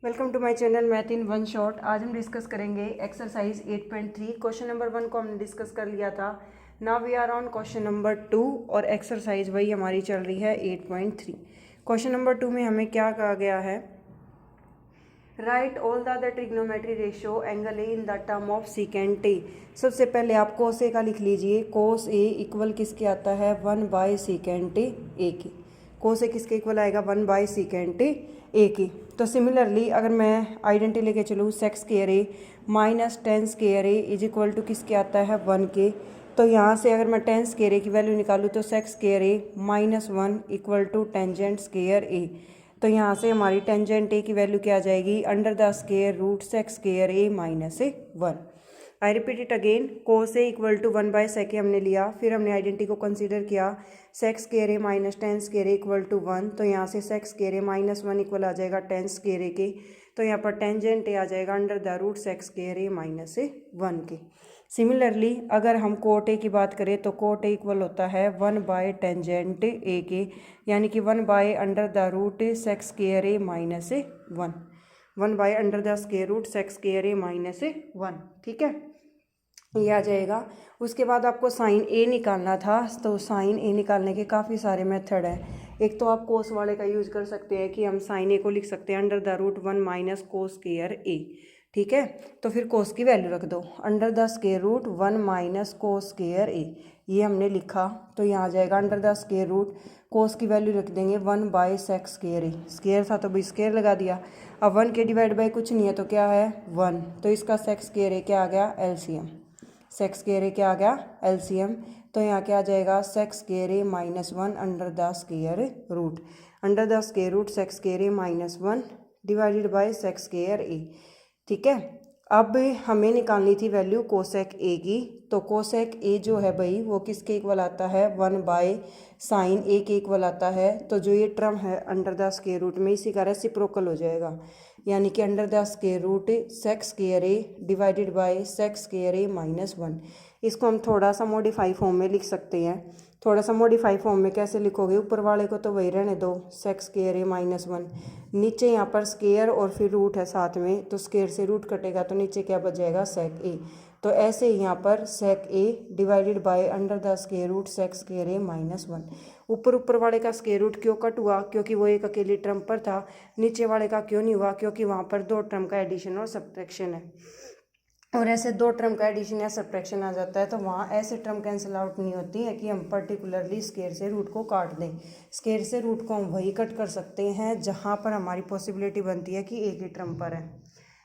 Welcome to my channel math in one shot. आज हम discuss करेंगे एक्सरसाइज 8.3। क्वेश्चन नंबर 1 को हमने डिस्कस कर लिया था। Now we are on question number 2 और एक्सरसाइज वही हमारी चल रही है 8.3। क्वेश्चन नंबर 2 में हमें क्या कहा गया है, right all the trigonometry ratio angle A in the term of secant A. सबसे पहले आप कोस ए का लिख लीजिए। कोस ए इक्वल किसके आता है, 1/सीकेंट ए के। कोस ए किसके इक्वल आएगा, 1/सीकेंट ए की। तो सिमिलरली अगर मैं आइडेंटिटी लेके चलूँ, sec square A minus tan square A is equal to किसके आता है, 1 के। तो यहाँ से अगर मैं टेन स्क्वायर ए की वैल्यू निकालूँ तो sec square A minus 1 equal to tangent square A. तो यहाँ से हमारी टेंजेंट ए की वैल्यू क्या आ जाएगी, under the square root sec square A minus 1। I repeat it again, cos A equal to 1/sec हमने लिया, फिर हमने आइडेंटिटी को कंसीडर किया, sec square A minus tan square A equal to 1। तो यहाँ से sec square A minus 1 equal आ जाएगा टेन स्क्वायर ए के। तो यहाँ पर टेंजेंट ए आ जाएगा under the root sec square A minus 1 के। सिमिलरली अगर हम कोट ए की बात करें तो कोट ए इक्वल होता है 1/टेंजेंट ए के, यानी कि under the root sec square A minus 1। Under the square root sec square A minus 1। ठीक है, ये आ जाएगा। उसके बाद आपको साइन ए निकालना था, तो साइन ए निकालने के काफ़ी सारे मेथड हैं। एक तो आप कोस वाले का यूज़ कर सकते हैं कि हम साइन ए को लिख सकते हैं under the root 1 minus cos square A. ठीक है, तो फिर कोस की वैल्यू रख दो, under the square root 1 minus cos square A. ये हमने लिखा, तो यहाँ आ जाएगा under the square root, cos की वैल्यू रख देंगे 1/सेक्स स्क्वायर ए। स्क्वायर था तो भी स्क्वायर लगा दिया। अब 1 के डिवाइड बाई कुछ नहीं है तो क्या है, 1। तो इसका सेक्स स्क्वायर ए क्या आ गया, एलसीएम। सेक्स स्क्वायर ए क्या आ गया, एलसीएम। तो यहाँ क्या आ जाएगा, sec square A minus 1 under the square root, under the square root sec square A minus 1 divided by sec square A. ठीक है, अब हमें निकालनी थी वैल्यू कोसेक ए की। तो कोसेक ए जो है भाई वो किसके इक्वल आता है, 1/साइन ए के इक्वल आता है। तो जो ये टर्म है अंडर द स्क्वायर रूट में, इसी का रेसिप्रोकल हो जाएगा, यानी कि under the square root sec square A divided by sec square A minus 1। इसको हम थोड़ा सा मॉडिफाई फॉर्म में लिख सकते हैं। थोड़ा सा मॉडिफाई फॉर्म में कैसे लिखोगे, ऊपर वाले को तो वही रहने दो, सेक्स स्क्वायर ए माइनस 1। नीचे यहाँ पर स्क्वायर और फिर रूट है साथ में, तो स्क्वायर से रूट कटेगा तो नीचे क्या बच जाएगा, सेक ए। तो ऐसे ही यहाँ पर sec A divided by under the square root sec square A minus 1। ऊपर वाले का स्क्वायर रूट क्यों कट हुआ, क्योंकि वो एक अकेली टर्म पर था। नीचे वाले का क्यों नहीं हुआ, क्योंकि वहाँ पर दो टर्म का एडिशन और सब्ट्रैक्शन है। और ऐसे दो टर्म का एडिशन या सब्ट्रैक्शन आ जाता है तो वहाँ ऐसे टर्म कैंसिल आउट नहीं होती है कि हम पर्टिकुलरली स्क्वायर से रूट को काट दें। स्क्वायर से रूट को हम वही कट कर सकते हैं जहाँ पर हमारी पॉसिबिलिटी बनती है कि एक ही टर्म पर है।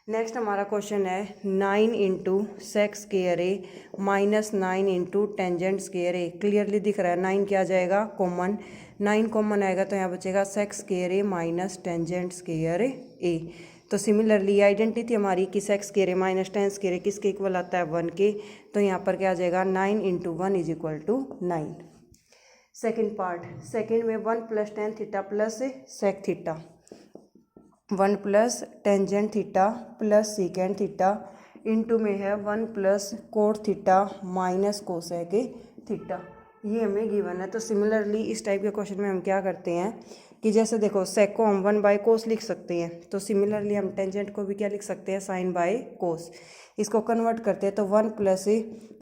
नेक्स्ट हमारा क्वेश्चन है 9 into sex square A minus 9 into tangent square A. Clearly दिख रहा है 9 क्या आ जाएगा, कॉमन। 9 कॉमन आएगा तो यहाँ बचेगा sex square A minus tangent square A. तो सिमिलरली आइडेंटिटी हमारी कि sex square A minus tan square ए किसके इक्वल आता है, 1 के। तो यहाँ पर क्या आ जाएगा, 9 into 1 is equal to 9। Second part, second में 1 plus tan theta plus sec theta, 1 plus tangent theta plus secant theta into में है 1 plus cot theta minus cosec theta. ये हमें गिवन है। तो सिमिलरली इस टाइप के क्वेश्चन में हम क्या करते हैं कि जैसे देखो सेक को हम 1/कोस लिख सकते हैं, तो सिमिलरली हम टेंजेंट को भी क्या लिख सकते हैं, साइन बाय कोस। इसको कन्वर्ट करते हैं तो 1 plus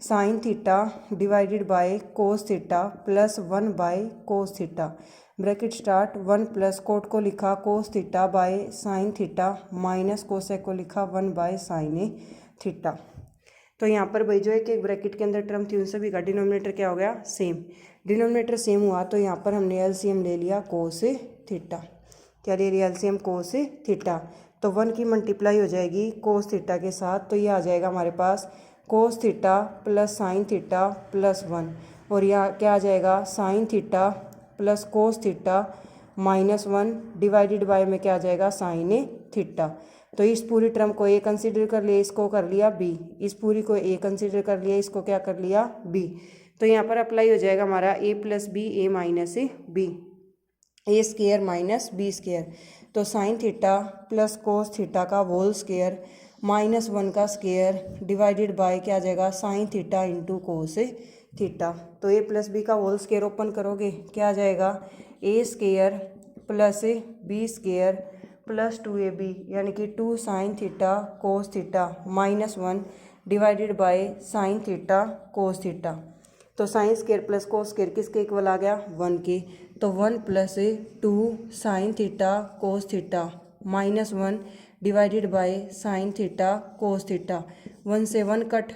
sine theta divided by cos theta plus cos theta. Bracket start, 1 plus cot को लिखा cos theta by sine theta minus cosec को लिखा 1/साइन थीटा। तो यहाँ पर भाई जो एक ब्रैकेट के अंदर टर्म थी उन सभी का डिनोमिनेटर क्या हो गया, सेम। डिनोमिनेटर सेम हुआ तो यहाँ पर हमने एलसीएम ले लिया कोस थीटा। क्या ले लिया, एलसीएम कोस थीटा। तो 1 की मल्टीप्लाई हो जाएगी कोस थीटा के साथ, तो ये आ जाएगा हमारे पास cos theta plus sine theta plus 1। और यहाँ क्या आ जाएगा, sine theta plus cos theta minus 1 divided by में क्या आ जाएगा, साइन थीटा। तो इस पूरी टर्म को ए कंसीडर कर लिया, इसको कर लिया बी। इस पूरी को ए कंसीडर कर लिया, इसको क्या कर लिया, बी। तो यहाँ पर अप्लाई हो जाएगा हमारा A plus B A minus B, A square minus B square. तो sine theta plus cos theta का होल स्क्वायर माइनस 1 का स्क्वायर डिवाइडेड बाय क्या आ जाएगा, sine theta into cos theta. तो ए प्लस बी का होल स्क्वायर ओपन करोगे क्या आ जाएगा, A square plus B square plus 2ab यानी कि 2 sine theta cos theta -1 divided by sine theta cos theta. तो sign square plus cos square किसके इक्वल आ गया 1 के। तो 1 plus 2 sine theta cos theta -1 divided by sine theta cos theta. 1 से 1 cut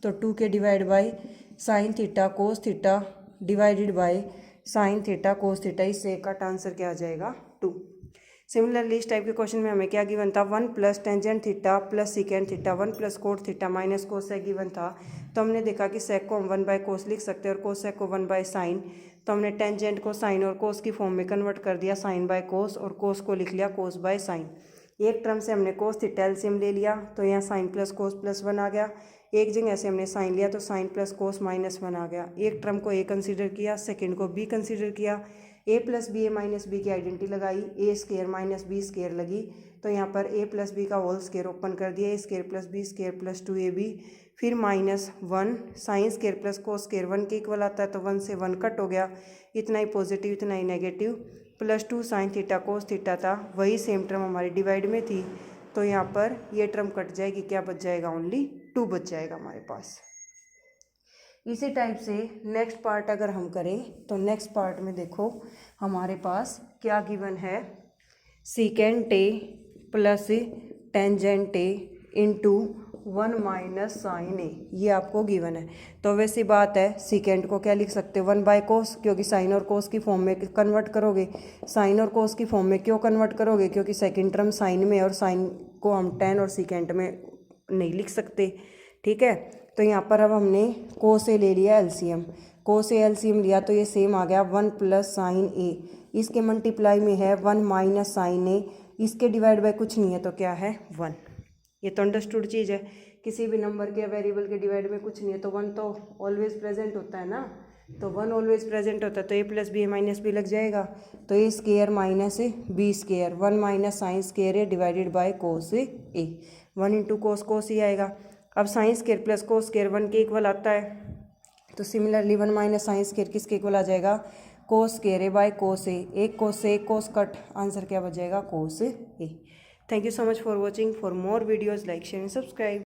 तो 2 के divide by sine theta cos theta divided by sine theta cos theta. इससे cut answer क्या आ जाएगा 2। सिमिलरली इस टाइप के क्वेश्चन में हमें क्या गिवन था 1 plus tangent theta plus secant theta 1 plus cot theta minus cosec given था। तो हमने देखा कि सेक को हम 1 बाय कोस लिख सकते हैं और कोसेक को 1 बाय साइन। तो हमने टेंजेंट को साइन और कोस की फॉर्म में कन्वर्ट कर दिया साइन बाय कोस और कोस को लिख लिया कोस बाय साइन। एक टर्म से हमने कोस थीटा एलसीएम ले लिया तो यहाँ साइन प्लस कोस प्लस 1 आ गया। एक जगह से हमने साइन लिया तो साइन प्लस कोस -1 आ गया। एक टर्म को ए कंसीडर किया, सेकंड को बी कंसीडर किया। A plus B A minus B की आइडेंटिटी लगाई, A square minus B square लगी। तो यहाँ पर ए प्लस बी का होल स्क्वायर ओपन कर दिया, A square plus B square plus 2ab फिर -1 sine square plus cos square 1 के इक्वल आता है। तो 1 से 1 कट हो गया, इतना ही पॉजिटिव इतना ही negative. Plus 2 sine theta cos theta था, वही सेम टर्म हमारी डिवाइड में थी। तो यहाँ पर ये टर्म कट जाएगी, क्या बच जाएगा ओनली 2 बच जाएगा हमारे पास। इसी टाइप से नेक्स्ट पार्ट अगर हम करें तो नेक्स्ट पार्ट में देखो हमारे पास क्या गिवन है secant A plus tangent A into 1 minus sine A, ये आपको गिवन है। तो वैसी बात है सीकेंट को क्या लिख सकते हैं 1 बाय कोस, क्योंकि साइन और कोस की फॉर्म में कन्वर्ट करोगे। साइन और कोस की फॉर्म में क्यों कन्वर्ट करोगे, क्योंकि सेकंड टर्म साइन में और साइन को हम टेन और सीकेंट में नहीं लिख सकते, ठीक है। तो यहाँ पर अब हमने कोस ए ले लिया एलसीएम, कोस ए एलसीएम लिया तो ये सेम आ गया 1 प्लस साइन ए। इसके मल्टीप्लाई में है 1 माइनस साइन ए, इसके डिवाइड बाय कुछ नहीं है तो क्या है 1। ये तो अंडरस्टूड चीज़ है, किसी भी नंबर के वेरिएबल के डिवाइड में कुछ नहीं है तो 1 तो ऑलवेज प्रेजेंट होता है ना। तो 1 ऑलवेज प्रेजेंट होता है तो A plus B minus B लग जाएगा। तो A square minus B square 1 minus sine square A divided by cos A, 1 into cos cos ही आएगा। अब sine square plus cos square 1 के इक्वल आता है। तो सिमिलरली 1 माइनस साइन स्क्वायर किसके इक्वल आ जाएगा कोस स्क्वायर ए बाय कोस ए। एक कोस से एक कोस कट, आंसर क्या बच जाएगा cos A. Thank you so much for watching. For more videos, like, share and subscribe.